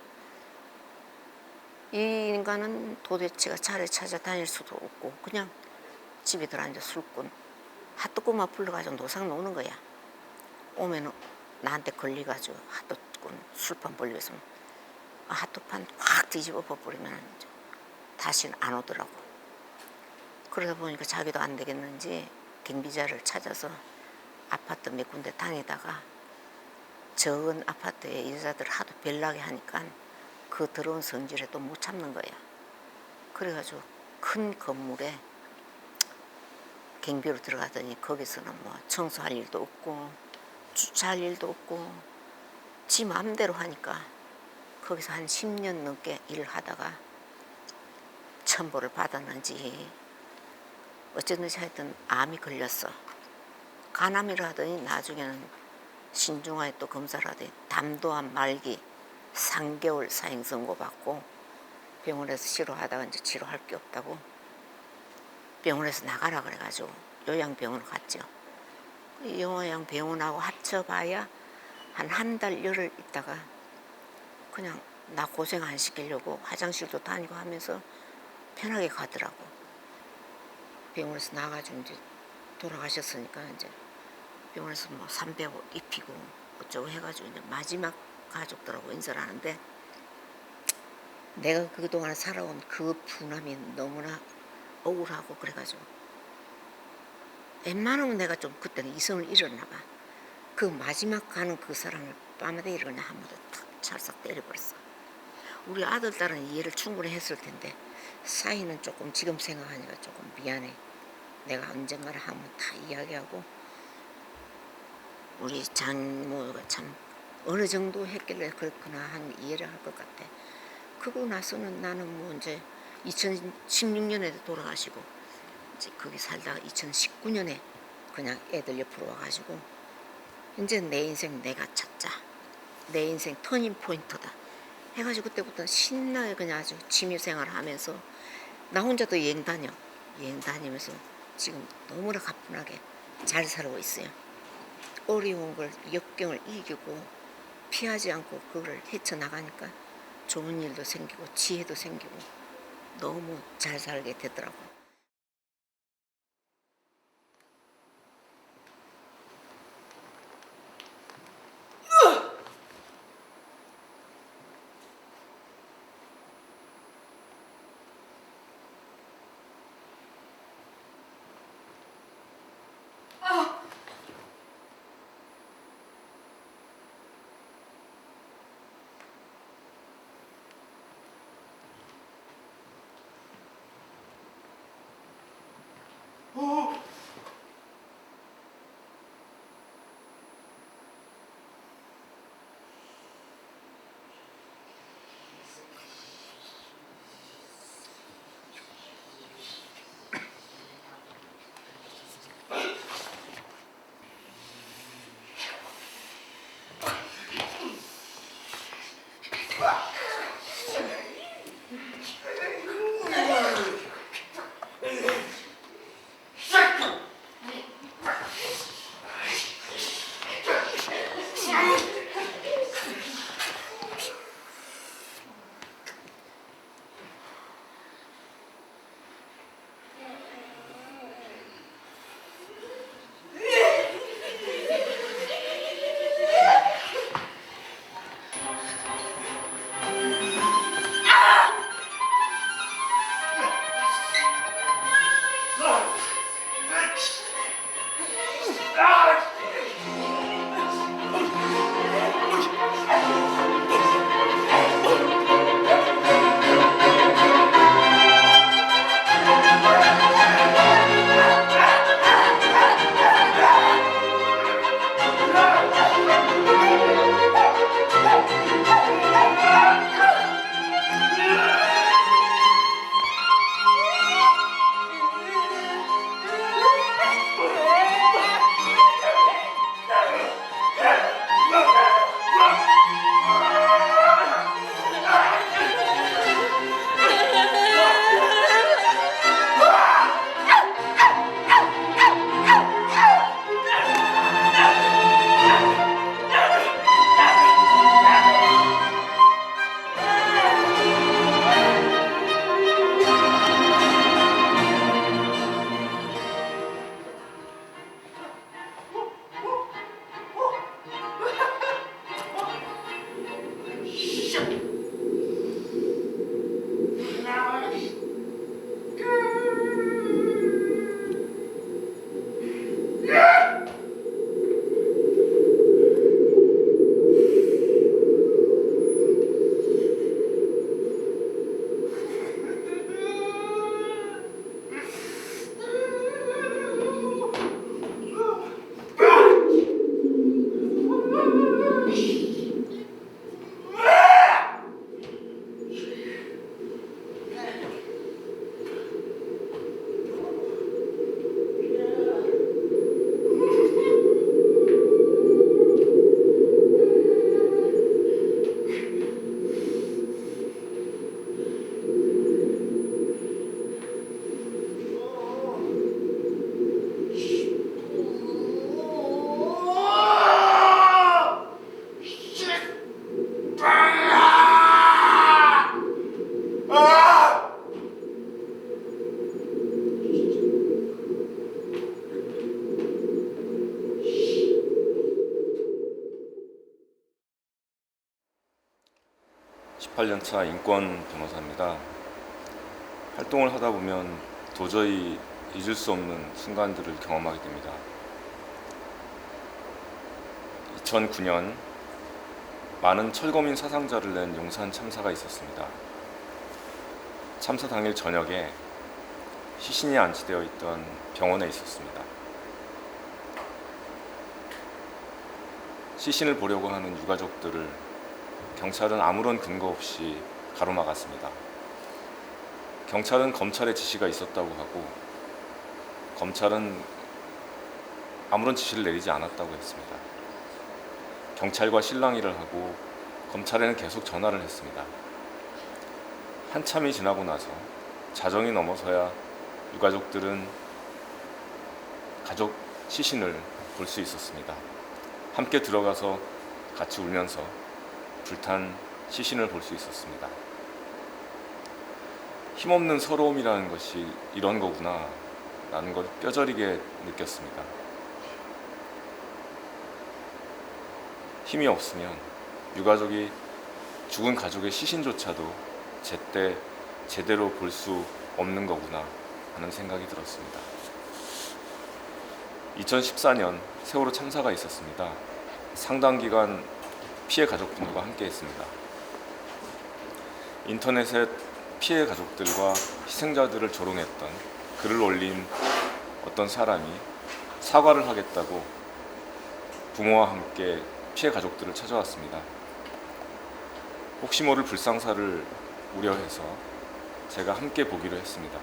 이 인간은 도대체가 자리 찾아다닐 수도 없고 그냥 집에 들어앉아 술꾼 핫도그만 불러가지고 노상 노는 거야. 오면 나한테 걸려가지고 핫도그꾼 술판 벌리고 있으면 핫도그판 확 뒤집어 버리면 다시는 안 오더라고. 그러다 보니까 자기도 안 되겠는지 경비자를 찾아서 아파트 몇 군데 다니다가 적은 아파트에 여자들 하도 별나게 하니까 그 더러운 성질에 또 못 참는 거야. 그래가지고 큰 건물에 경비로 들어가더니 거기서는 뭐 청소할 일도 없고 주차할 일도 없고 지 마음대로 하니까 거기서 한 10년 넘게 일을 하다가 천보를 받았는지 어쨌든지 하여튼 암이 걸렸어. 간암이라 하더니 나중에는 신중하게 또 검사를 하더니 담도암 말기 3개월 사형 선고 받고 병원에서 치료하다가 이제 치료할 게 없다고 병원에서 나가라 그래가지고 요양병원을 갔죠. 요양병원하고 합쳐봐야 한 달 열흘 있다가 그냥 나 고생 안 시키려고 화장실도 다니고 하면서 편하게 가더라고. 병원에서 나가가지고 이제 돌아가셨으니까 이제 병원에서 뭐 삼배 입히고 어쩌고 해가지고 이제 마지막 가족들하고 인사를 하는데 내가 그동안 살아온 그 분함이 너무나 억울하고 그래가지고 웬만하면 내가 좀 그때는 이성을 잃었나 봐. 그 마지막 가는 그 사람을 뺨대기를 그냥 한 번에 탁 찰싹 때려버렸어. 우리 아들, 딸은 이해를 충분히 했을 텐데 사이는 조금 지금 생각하니까 조금 미안해. 내가 언젠가를 한번 다 이야기하고 우리 장모가 참 어느 정도 했길래 그렇구나 한 이해를 할 것 같아. 그러고 나서는 나는 뭐 이제 2016년에 돌아가시고 이제 거기 살다가 2019년에 그냥 애들 옆으로 와가지고 이제 내 인생 내가 찾자. 내 인생 터닝 포인트다. 해가지고 그때부터 신나게 그냥 아주 취미생활 하면서 나 혼자도 여행 다니면서 지금 너무나 가뿐하게 잘 살고 있어요. 어려운 걸 역경을 이기고 피하지 않고 그걸 헤쳐나가니까 좋은 일도 생기고 지혜도 생기고 너무 잘 살게 되더라고. 18년차 인권 변호사입니다. 활동을 하다 보면 도저히 잊을 수 없는 순간들을 경험하게 됩니다. 2009년 많은 철거민 사상자를 낸 용산 참사가 있었습니다. 참사 당일 저녁에 시신이 안치되어 있던 병원에 있었습니다. 시신을 보려고 하는 유가족들을 경찰은 아무런 근거 없이 가로막았습니다. 경찰은 검찰의 지시가 있었다고 하고 검찰은 아무런 지시를 내리지 않았다고 했습니다. 경찰과 실랑이를 하고 검찰에는 계속 전화를 했습니다. 한참이 지나고 나서 자정이 넘어서야 유가족들은 가족 시신을 볼 수 있었습니다. 함께 들어가서 같이 울면서 불탄 시신을 볼 수 있었습니다. 힘없는 서러움이라는 것이 이런 거구나 라는 걸 뼈저리게 느꼈습니다. 힘이 없으면 유가족이 죽은 가족의 시신조차도 제때 제대로 볼 수 없는 거구나 하는 생각이 들었습니다. 2014년 세월호 참사가 있었습니다. 상당 기간 피해 가족분들과 함께 했습니다. 인터넷에 피해 가족들과 희생자들을 조롱했던 글을 올린 어떤 사람이 사과를 하겠다고 부모와 함께 피해 가족들을 찾아왔습니다. 혹시 모를 불상사를 우려해서 제가 함께 보기로 했습니다.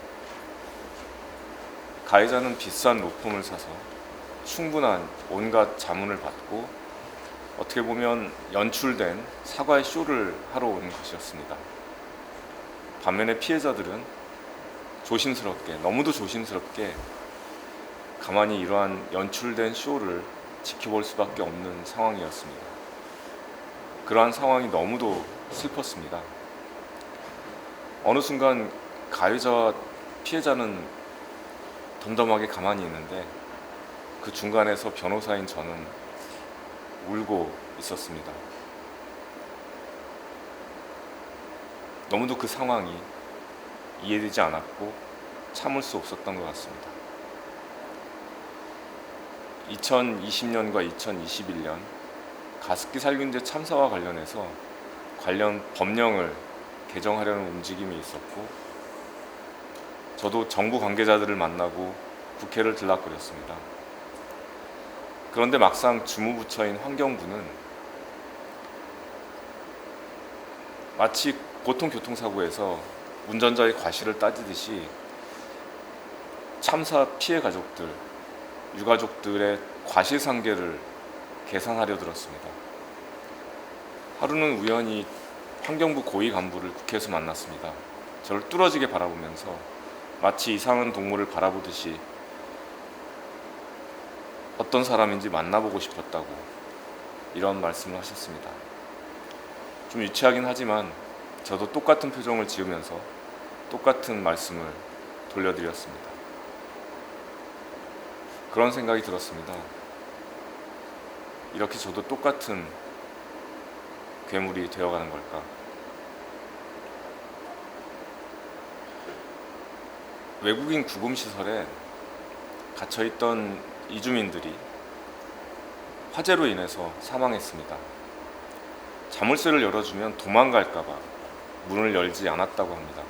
가해자는 비싼 로펌을 사서 충분한 온갖 자문을 받고 어떻게 보면 연출된 사과의 쇼를 하러 온 것이었습니다. 반면에 피해자들은 조심스럽게, 너무도 조심스럽게 가만히 이러한 연출된 쇼를 지켜볼 수밖에 없는 상황이었습니다. 그러한 상황이 너무도 슬펐습니다. 어느 순간 가해자와 피해자는 덤덤하게 가만히 있는데 그 중간에서 변호사인 저는 울고 있었습니다. 너무도 그 상황이 이해되지 않았고 참을 수 없었던 것 같습니다. 2020년과 2021년 가습기 살균제 참사와 관련해서 관련 법령을 개정하려는 움직임이 있었고 저도 정부 관계자들을 만나고 국회를 들락거렸습니다. 그런데 막상 주무부처인 환경부는 마치 보통 교통사고에서 운전자의 과실을 따지듯이 참사 피해 가족들, 유가족들의 과실상계를 계산하려 들었습니다. 하루는 우연히 환경부 고위 간부를 국회에서 만났습니다. 저를 뚫어지게 바라보면서 마치 이상한 동물을 바라보듯이 어떤 사람인지 만나보고 싶었다고 이런 말씀을 하셨습니다. 좀 유치하긴 하지만 저도 똑같은 표정을 지으면서 똑같은 말씀을 돌려드렸습니다. 그런 생각이 들었습니다. 이렇게 저도 똑같은 괴물이 되어가는 걸까? 외국인 구금시설에 갇혀있던 이주민들이 화재로 인해서 사망했습니다. 자물쇠를 열어주면 도망갈까봐 문을 열지 않았다고 합니다.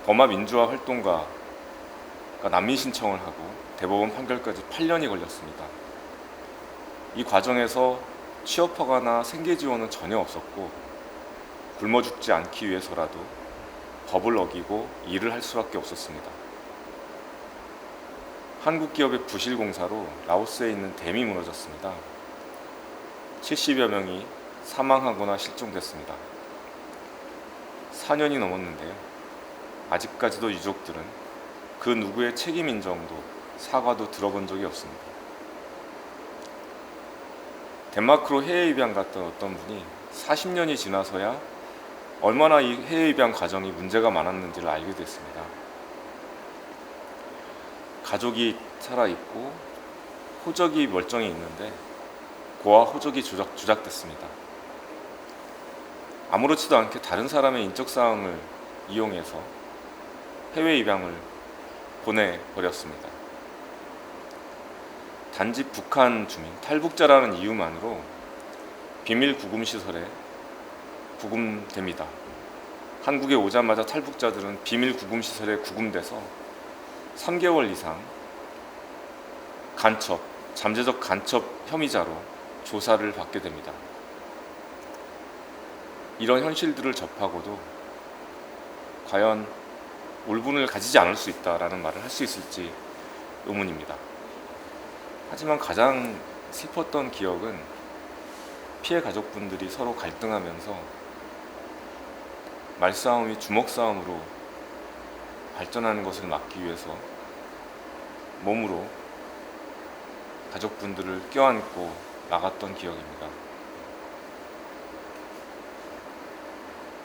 버마 민주화 활동가가 난민 신청을 하고 대법원 판결까지 8년이 걸렸습니다. 이 과정에서 취업 허가나 생계 지원은 전혀 없었고 굶어 죽지 않기 위해서라도 법을 어기고 일을 할 수밖에 없었습니다. 한국 기업의 부실 공사로 라오스에 있는 댐이 무너졌습니다. 70여 명이 사망하거나 실종됐습니다. 4년이 넘었는데요. 아직까지도 유족들은 그 누구의 책임 인정도 사과도 들어본 적이 없습니다. 덴마크로 해외 입양 갔던 어떤 분이 40년이 지나서야 얼마나 이 해외 입양 과정이 문제가 많았는지를 알게 됐습니다. 가족이 살아있고 호적이 멀쩡히 있는데 고아 호적이 조작됐습니다. 아무렇지도 않게 다른 사람의 인적 사항을 이용해서 해외 입양을 보내버렸습니다. 단지 북한 주민, 탈북자라는 이유만으로 비밀 구금시설에 구금됩니다. 한국에 오자마자 탈북자들은 비밀 구금시설에 구금돼서 3개월 이상 간첩, 잠재적 간첩 혐의자로 조사를 받게 됩니다. 이런 현실들을 접하고도 과연 울분을 가지지 않을 수 있다라는 말을 할 수 있을지 의문입니다. 하지만 가장 슬펐던 기억은 피해 가족분들이 서로 갈등하면서 말싸움이 주먹싸움으로 발전하는 것을 막기 위해서 몸으로 가족분들을 껴안고 나갔던 기억입니다.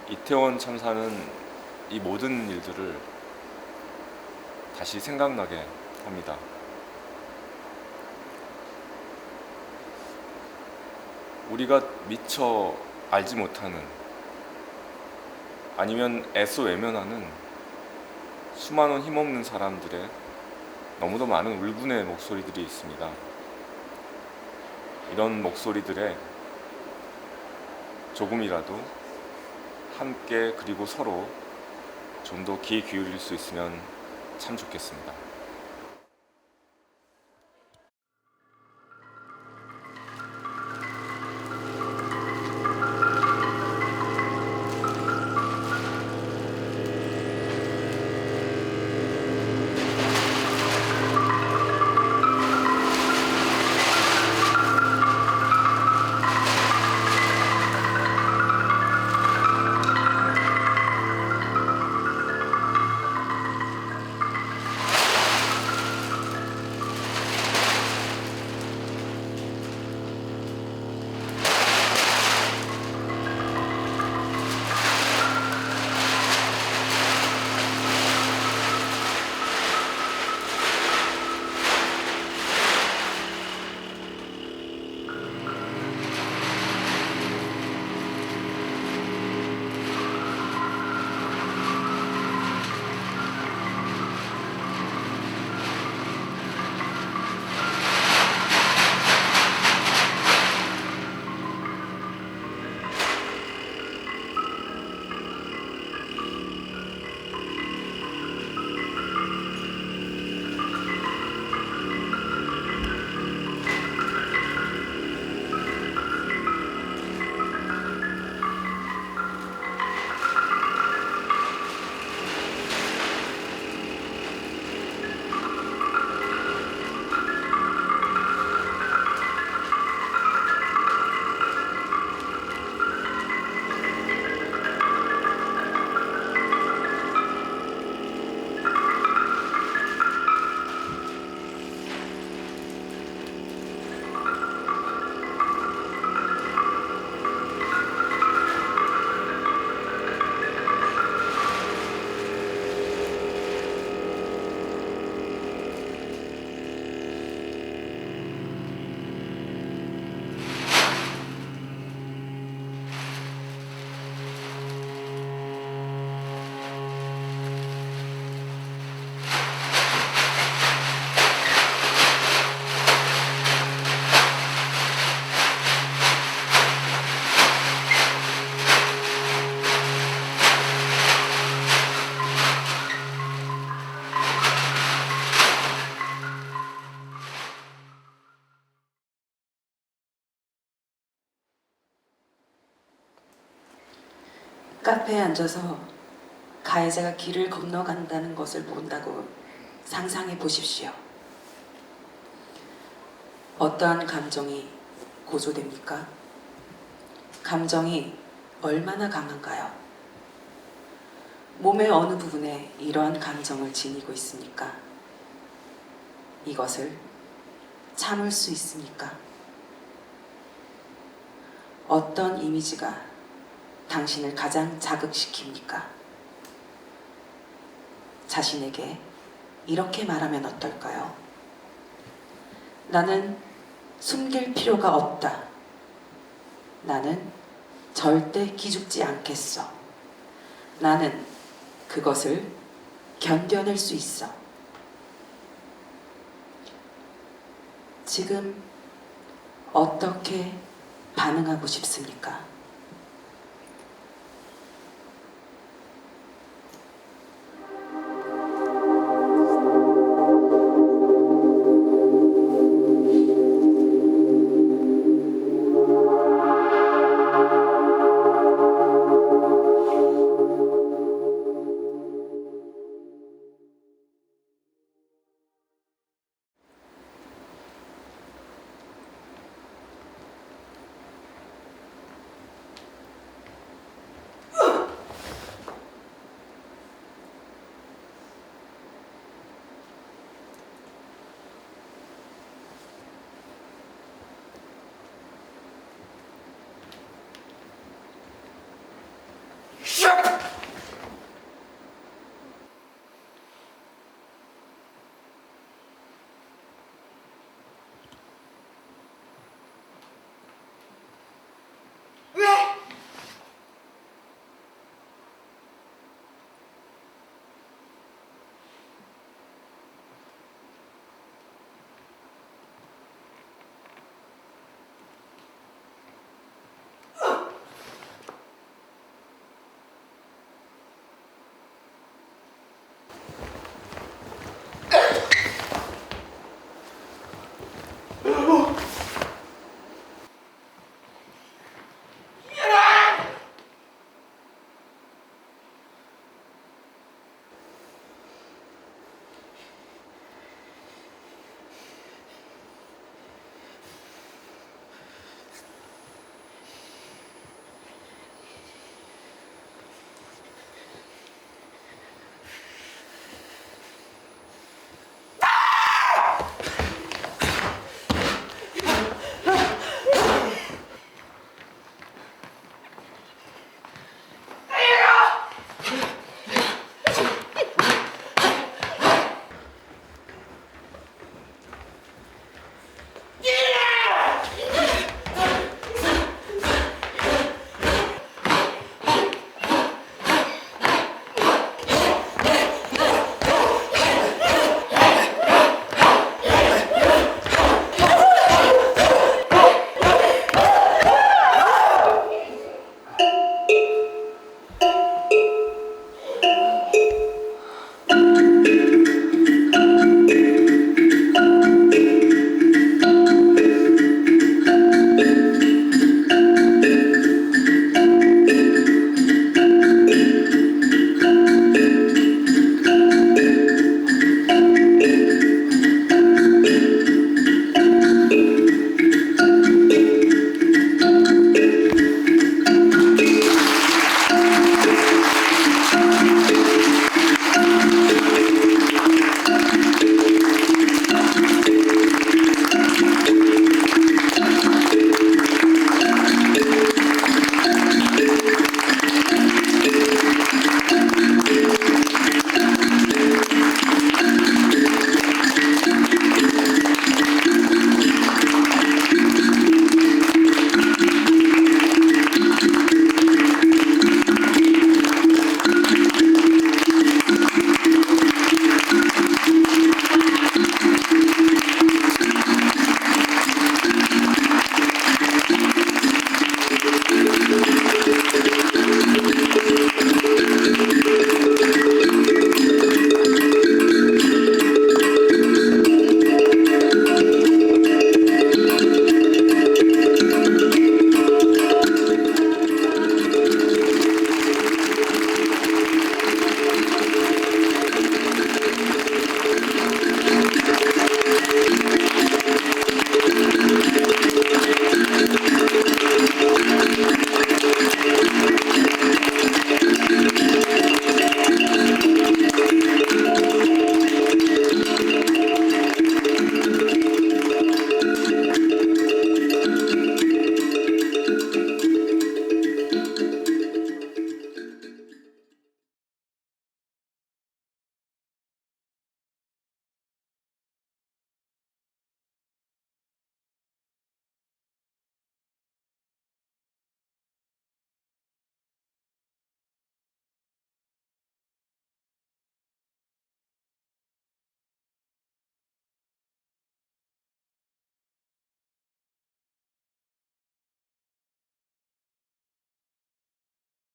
이태원 참사는 이 모든 일들을 다시 생각나게 합니다. 우리가 미처 알지 못하는 아니면 애써 외면하는 수많은 힘없는 사람들의 너무도 많은 울분의 목소리들이 있습니다. 이런 목소리들에 조금이라도 함께 그리고 서로 좀 더 귀 기울일 수 있으면 참 좋겠습니다. 카페에 앉아서 가해자가 길을 건너간다는 것을 본다고 상상해 보십시오. 어떠한 감정이 고조됩니까? 감정이 얼마나 강한가요? 몸의 어느 부분에 이러한 감정을 지니고 있습니까? 이것을 참을 수 있습니까? 어떤 이미지가 당신을 가장 자극시킵니까? 자신에게 이렇게 말하면 어떨까요? 나는 숨길 필요가 없다. 나는 절대 기죽지 않겠어. 나는 그것을 견뎌낼 수 있어. 지금 어떻게 반응하고 싶습니까?